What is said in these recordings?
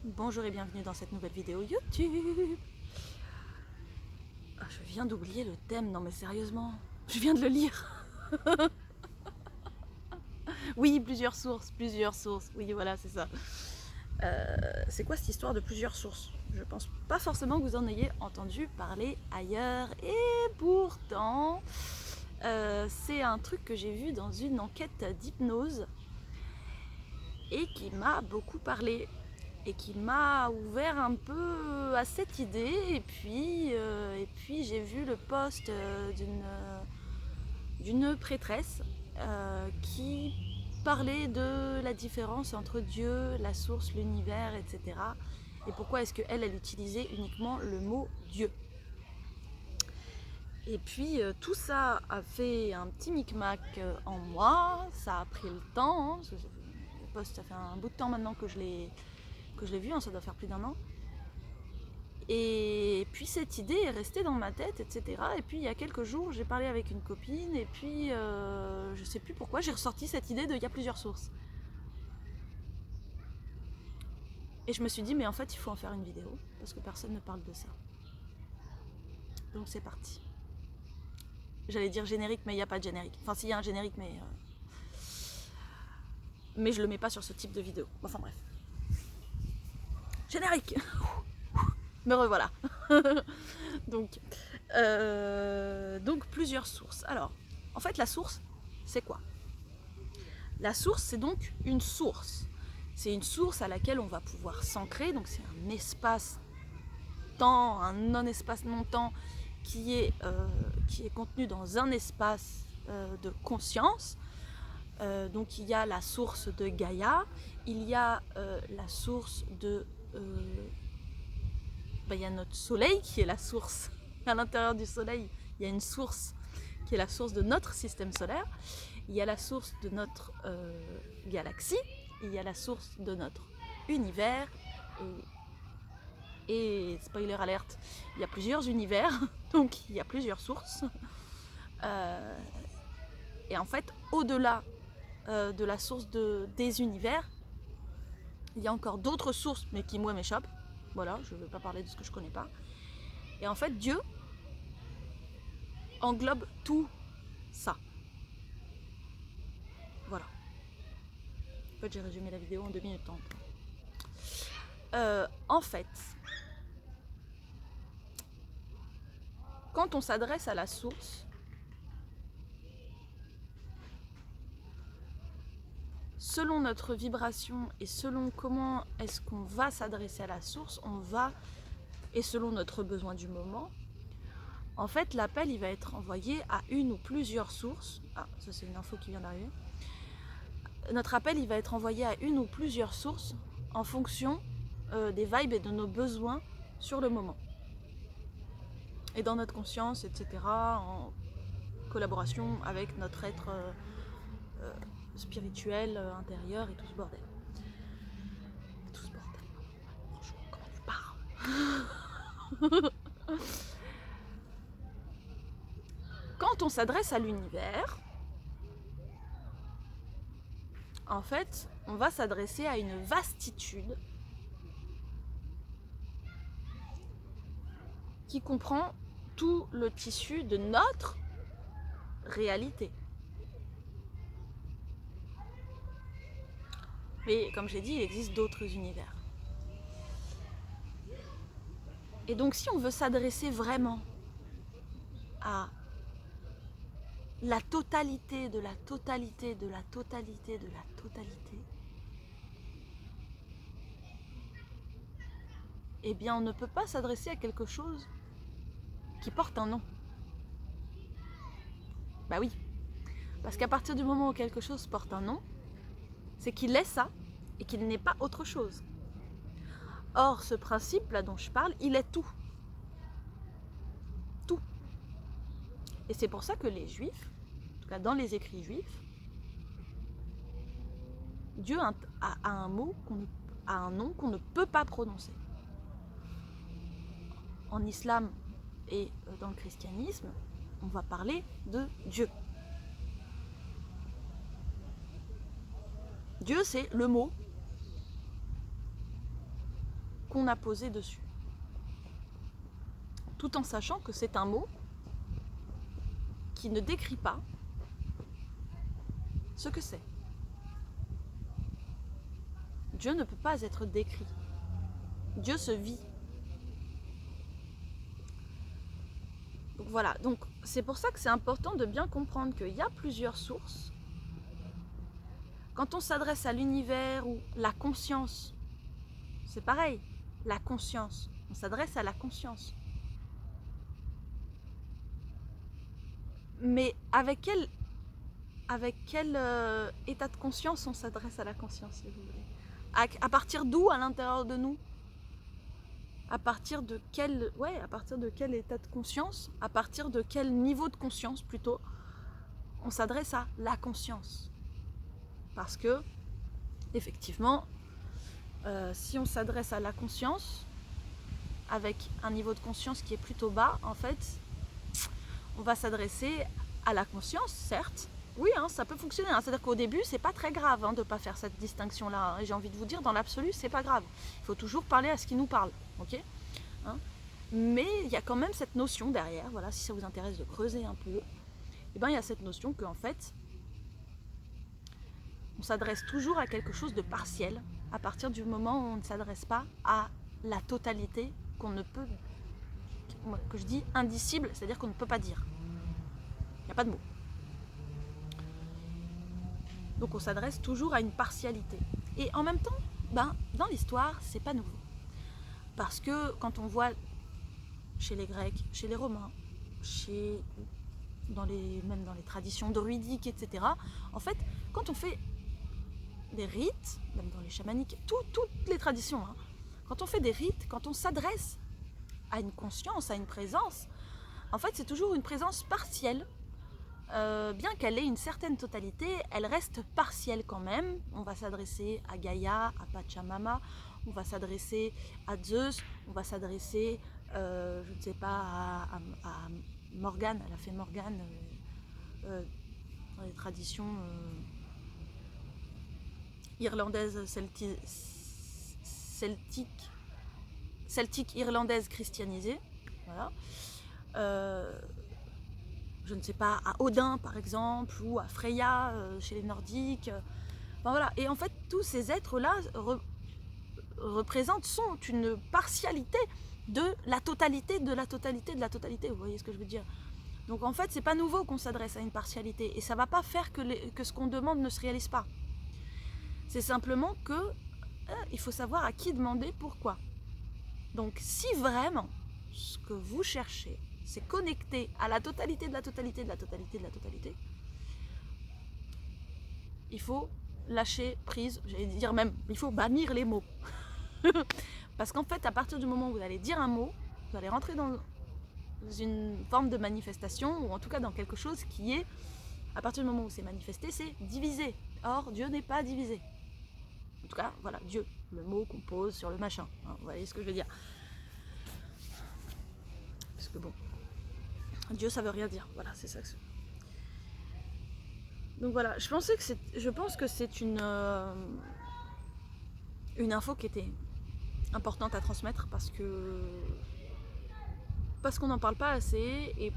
Bonjour et bienvenue dans cette nouvelle vidéo YouTube. Ah, je viens d'oublier le thème, non mais sérieusement, je viens de le lire. Oui, plusieurs sources, oui voilà c'est ça. C'est quoi cette histoire de plusieurs sources? Je pense pas forcément que vous en ayez entendu parler ailleurs et pourtant c'est un truc que j'ai vu dans une enquête d'hypnose et qui m'a beaucoup parlé et qui m'a ouvert un peu à cette idée. Et puis j'ai vu le post d'une prêtresse qui parlait de la différence entre Dieu, la source, l'univers, etc. Et pourquoi est-ce qu'elle, elle utilisait uniquement le mot Dieu. Et puis tout ça a fait un petit micmac en moi, ça a pris le temps, hein. Le post, ça fait un bout de temps maintenant que je l'ai vu, hein, ça doit faire plus d'1 an. Et puis cette idée est restée dans ma tête, etc. Et puis il y a quelques jours, j'ai parlé avec une copine, et puis je sais plus pourquoi, j'ai ressorti cette idée de il y a plusieurs sources. Et je me suis dit, mais en fait, il faut en faire une vidéo, parce que personne ne parle de ça. Donc c'est parti. J'allais dire générique, mais il n'y a pas de générique. Enfin, s'il y a un générique, mais je le mets pas sur ce type de vidéo. Enfin bref. Générique. Me revoilà. donc plusieurs sources. Alors, en fait, la source, c'est quoi? La source, c'est donc une source. C'est une source à laquelle on va pouvoir s'ancrer. Donc c'est un espace-temps, un non-espace non-temps qui est contenu dans un espace de conscience. Donc il y a la source de Gaïa, il y a la source de... il y a notre soleil qui est la source. À l'intérieur du soleil, il y a une source qui est la source de notre système solaire. Il y a la source de notre galaxie, il y a la source de notre univers, et spoiler alerte, il y a plusieurs univers, donc il y a plusieurs sources. Et en fait, au-delà de la source des univers, il y a encore d'autres sources, mais qui moi m'échappent. Voilà, je ne veux pas parler de ce que je ne connais pas. Et en fait, Dieu englobe tout ça. Voilà. En fait, j'ai résumé la vidéo en 2 minutes 30. En fait, quand on s'adresse à la source, selon notre vibration et selon comment est-ce qu'on va s'adresser à la source, et selon notre besoin du moment, en fait, l'appel, il va être envoyé à une ou plusieurs sources. Ah, ça c'est une info qui vient d'arriver. Notre appel, il va être envoyé à une ou plusieurs sources en fonction des vibes et de nos besoins sur le moment. Et dans notre conscience, etc., en collaboration avec notre être spirituel, intérieur et tout ce bordel. Tout ce bordel. Franchement, comment tu parles? Quand on s'adresse à l'univers, en fait, on va s'adresser à une vastitude qui comprend tout le tissu de notre réalité. Mais comme j'ai dit, il existe d'autres univers. Et donc si on veut s'adresser vraiment à la totalité de la totalité de la totalité de la totalité, eh bien on ne peut pas s'adresser à quelque chose qui porte un nom. Bah oui, parce qu'à partir du moment où quelque chose porte un nom, c'est qu'il est ça et qu'il n'est pas autre chose. Or, ce principe-là dont je parle, il est tout. Tout. Et c'est pour ça que les juifs, en tout cas dans les écrits juifs, Dieu a un nom qu'on ne peut pas prononcer. En islam et dans le christianisme, on va parler de Dieu. Dieu, c'est le mot qu'on a posé dessus. Tout en sachant que c'est un mot qui ne décrit pas ce que c'est. Dieu ne peut pas être décrit. Dieu se vit. Donc voilà, donc c'est pour ça que c'est important de bien comprendre qu'il y a plusieurs sources. Quand on s'adresse à l'univers ou la conscience, c'est pareil, la conscience, on s'adresse à la conscience. Mais avec quel état de conscience on s'adresse à la conscience, si vous voulez? À partir d'où à l'intérieur de nous? À partir de quel état de conscience? À partir de quel niveau de conscience plutôt on s'adresse à la conscience? Parce que, effectivement, si on s'adresse à la conscience, avec un niveau de conscience qui est plutôt bas, en fait, on va s'adresser à la conscience, certes. Oui, hein, ça peut fonctionner. Hein. C'est-à-dire qu'au début, c'est pas très grave de ne pas faire cette distinction-là. Hein. Et j'ai envie de vous dire, dans l'absolu, c'est pas grave. Il faut toujours parler à ce qui nous parle. Ok, hein. Mais il y a quand même cette notion derrière, voilà, si ça vous intéresse de creuser un peu, eh ben, il y a cette notion qu'en fait, on s'adresse toujours à quelque chose de partiel à partir du moment où on ne s'adresse pas à la totalité qu'on ne peut, que je dis indicible, c'est-à-dire qu'on ne peut pas dire. Il n'y a pas de mots. Donc on s'adresse toujours à une partialité. Et en même temps, dans l'histoire, c'est pas nouveau. Parce que quand on voit chez les Grecs, chez les Romains, même dans les traditions druidiques, etc., en fait, quand on fait des rites, même dans les chamaniques, toutes les traditions, hein, quand on fait des rites, quand on s'adresse à une conscience, à une présence, en fait, c'est toujours une présence partielle. Bien qu'elle ait une certaine totalité, elle reste partielle quand même. On va s'adresser à Gaïa, à Pachamama, on va s'adresser à Zeus, on va s'adresser, je ne sais pas, à Morgane, à la fée Morgane, dans les traditions irlandaises, celtique irlandaise christianisée. Voilà. Je ne sais pas, à Odin par exemple, ou à Freya chez les Nordiques. Enfin, voilà. Et en fait, tous ces êtres-là sont une partialité de la totalité, de la totalité, de la totalité. Vous voyez ce que je veux dire? Donc en fait, c'est pas nouveau qu'on s'adresse à une partialité. Et ça va pas faire que ce qu'on demande ne se réalise pas. C'est simplement que il faut savoir à qui demander pourquoi. Donc si vraiment ce que vous cherchez, c'est connecté à la totalité de la totalité de la totalité de la totalité, il faut lâcher prise, j'allais dire même, il faut bannir les mots. Parce qu'en fait, à partir du moment où vous allez dire un mot, vous allez rentrer dans une forme de manifestation, ou en tout cas dans quelque chose qui est, à partir du moment où c'est manifesté, c'est divisé. Or, Dieu n'est pas divisé. En tout cas, voilà, Dieu, le mot qu'on pose sur le machin. Hein, vous voyez ce que je veux dire? Parce que bon, Dieu, ça veut rien dire. Voilà, c'est ça que c'est. Donc voilà, je pense que c'est une info qui était importante à transmettre parce qu'on n'en parle pas assez et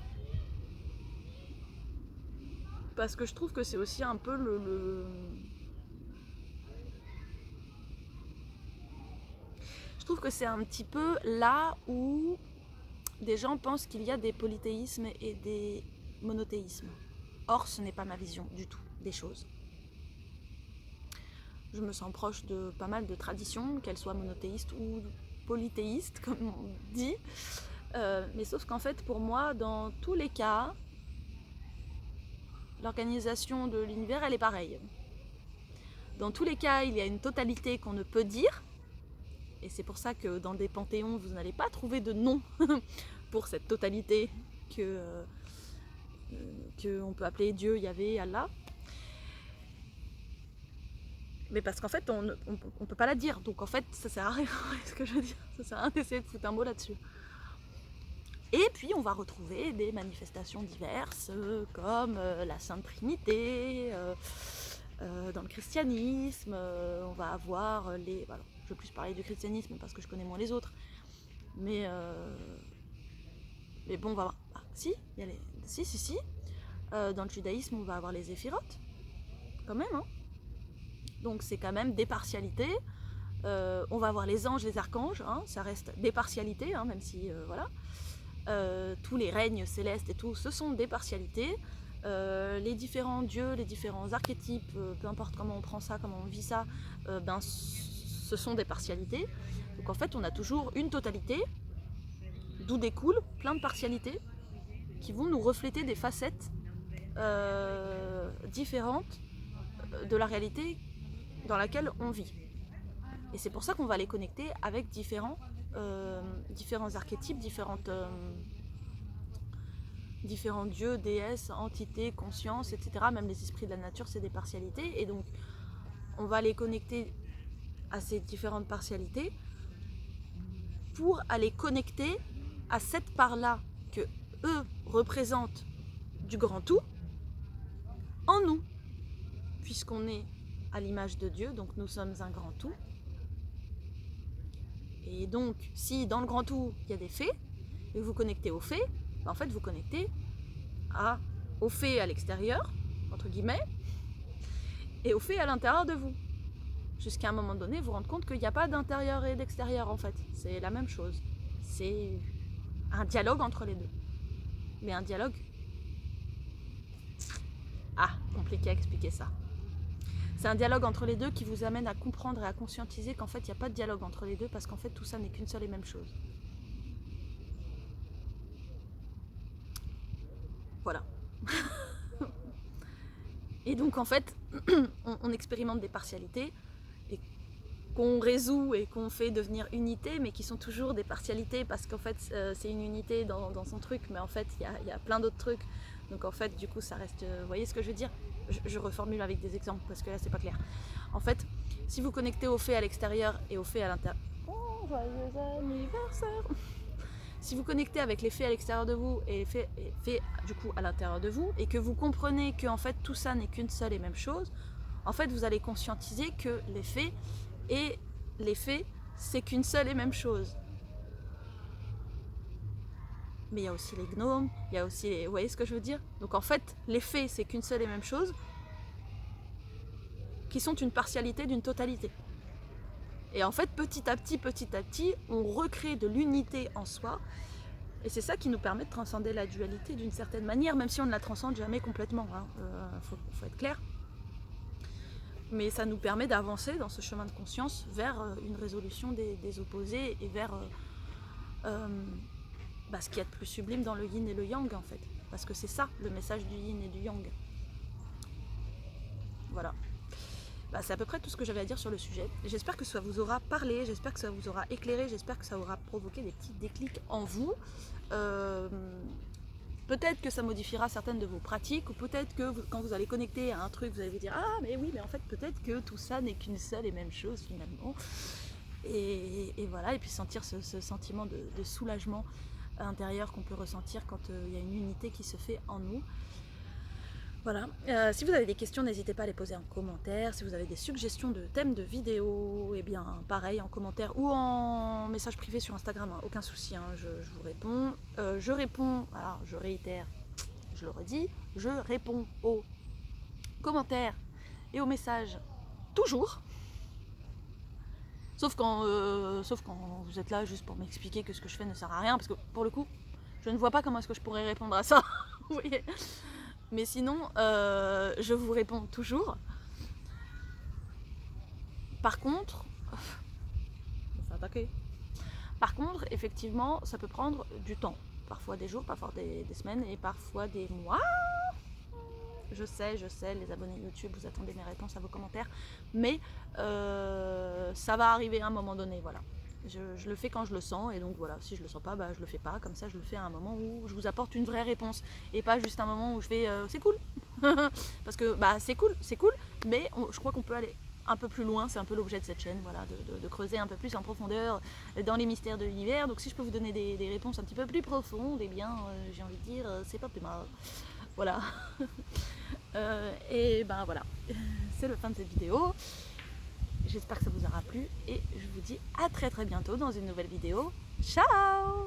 parce que je trouve que c'est aussi un peu je trouve que c'est un petit peu là où des gens pensent qu'il y a des polythéismes et des monothéismes. Or, ce n'est pas ma vision du tout des choses. Je me sens proche de pas mal de traditions, qu'elles soient monothéistes ou polythéistes, comme on dit. Mais sauf qu'en fait, pour moi, dans tous les cas, l'organisation de l'univers, elle est pareille. Dans tous les cas, il y a une totalité qu'on ne peut dire. Et c'est pour ça que dans des panthéons, vous n'allez pas trouver de nom pour cette totalité qu'on peut appeler Dieu, Yahvé, Allah. Mais parce qu'en fait, on ne peut pas la dire. Donc en fait, ça sert à rien, ce que je veux dire. Ça sert à rien d'essayer de foutre un mot là-dessus. Et puis, on va retrouver des manifestations diverses, comme la Sainte Trinité, dans le christianisme, on va avoir je vais plus parler du christianisme parce que je connais moins les autres. Mais bon, on va voir. Ah, si, il y a les... Si. Dans le judaïsme, on va avoir les éphirotes, quand même. Hein. Donc c'est quand même des partialités. On va avoir les anges, les archanges, hein, ça reste des partialités, hein, même si, voilà. Tous les règnes célestes et tout, ce sont des partialités. Les différents dieux, les différents archétypes, peu importe comment on prend ça, comment on vit ça, ce sont des partialités. Donc en fait, on a toujours une totalité, d'où découlent plein de partialités qui vont nous refléter des facettes différentes de la réalité dans laquelle on vit. Et c'est pour ça qu'on va les connecter avec différents archétypes, différents dieux, déesses, entités, consciences, etc. Même les esprits de la nature, c'est des partialités. Et donc, on va les connecter à ces différentes partialités pour aller connecter à cette part-là que eux représentent du grand tout en nous. Puisqu'on est à l'image de Dieu, donc nous sommes un grand tout. Et donc, si dans le grand tout, il y a des faits, et vous vous connectez aux faits, en fait, vous connectez aux faits à l'extérieur, entre guillemets, et aux faits à l'intérieur de vous. Jusqu'à un moment donné, vous vous rendez compte qu'il n'y a pas d'intérieur et d'extérieur, en fait. C'est la même chose. C'est un dialogue entre les deux. Mais un dialogue... compliqué à expliquer ça. C'est un dialogue entre les deux qui vous amène à comprendre et à conscientiser qu'en fait, il n'y a pas de dialogue entre les deux parce qu'en fait, tout ça n'est qu'une seule et même chose. Voilà. Et donc, en fait, on expérimente des partialités et qu'on résout et qu'on fait devenir unité, mais qui sont toujours des partialités parce qu'en fait, c'est une unité dans son truc, mais en fait, il y a plein d'autres trucs. Donc, en fait, du coup, ça reste... vous voyez ce que je veux dire ? Je reformule avec des exemples parce que là, c'est pas clair. En fait, si vous connectez aux faits à l'extérieur et aux faits à l'intérieur... Oh, joyeux anniversaire! Si vous connectez avec les faits à l'extérieur de vous et les faits du coup à l'intérieur de vous, et que vous comprenez que en fait tout ça n'est qu'une seule et même chose, en fait vous allez conscientiser que les faits c'est qu'une seule et même chose. Mais il y a aussi les gnomes, il y a aussi les... Vous voyez ce que je veux dire ? Donc en fait, les faits c'est qu'une seule et même chose, qui sont une partialité d'une totalité. Et en fait, petit à petit, on recrée de l'unité en soi. Et c'est ça qui nous permet de transcender la dualité d'une certaine manière, même si on ne la transcende jamais complètement. Faut être clair. Mais ça nous permet d'avancer dans ce chemin de conscience vers une résolution des opposés et vers ce qu'il y a de plus sublime dans le yin et le yang, en fait. Parce que c'est ça, le message du yin et du yang. Voilà. C'est à peu près tout ce que j'avais à dire sur le sujet. J'espère que ça vous aura parlé, j'espère que ça vous aura éclairé, j'espère que ça aura provoqué des petits déclics en vous. Peut-être que ça modifiera certaines de vos pratiques, ou peut-être que quand vous allez connecter à un truc, vous allez vous dire « Ah, mais oui, mais en fait, peut-être que tout ça n'est qu'une seule et même chose, finalement. » Et voilà, et puis sentir ce sentiment de soulagement intérieur qu'on peut ressentir quand il y a une unité qui se fait en nous. Voilà, si vous avez des questions, n'hésitez pas à les poser en commentaire. Si vous avez des suggestions de thèmes de vidéos, eh bien pareil, en commentaire ou en message privé sur Instagram, hein, aucun souci, hein, je vous réponds. Je réponds, alors je réitère, je le redis, je réponds aux commentaires et aux messages toujours. Sauf quand vous êtes là juste pour m'expliquer que ce que je fais ne sert à rien, parce que pour le coup, je ne vois pas comment est-ce que je pourrais répondre à ça. Vous voyez ? Mais sinon, je vous réponds toujours. Par contre, effectivement, ça peut prendre du temps. Parfois des jours, parfois des semaines et parfois des mois. Je sais, les abonnés YouTube, vous attendez mes réponses à vos commentaires. Mais ça va arriver à un moment donné, voilà. Je le fais quand je le sens, et donc voilà, si je le sens pas, je le fais pas. Comme ça, je le fais à un moment où je vous apporte une vraie réponse, et pas juste un moment où je fais c'est cool. Parce que c'est cool, mais je crois qu'on peut aller un peu plus loin, c'est un peu l'objet de cette chaîne, voilà, de creuser un peu plus en profondeur dans les mystères de l'univers. Donc si je peux vous donner des réponses un petit peu plus profondes, eh bien j'ai envie de dire, c'est pas plus mal. Voilà. Et voilà, c'est le fin de cette vidéo. j'espère que ça vous aura plu et je vous dis à très bientôt dans une nouvelle vidéo. Ciao!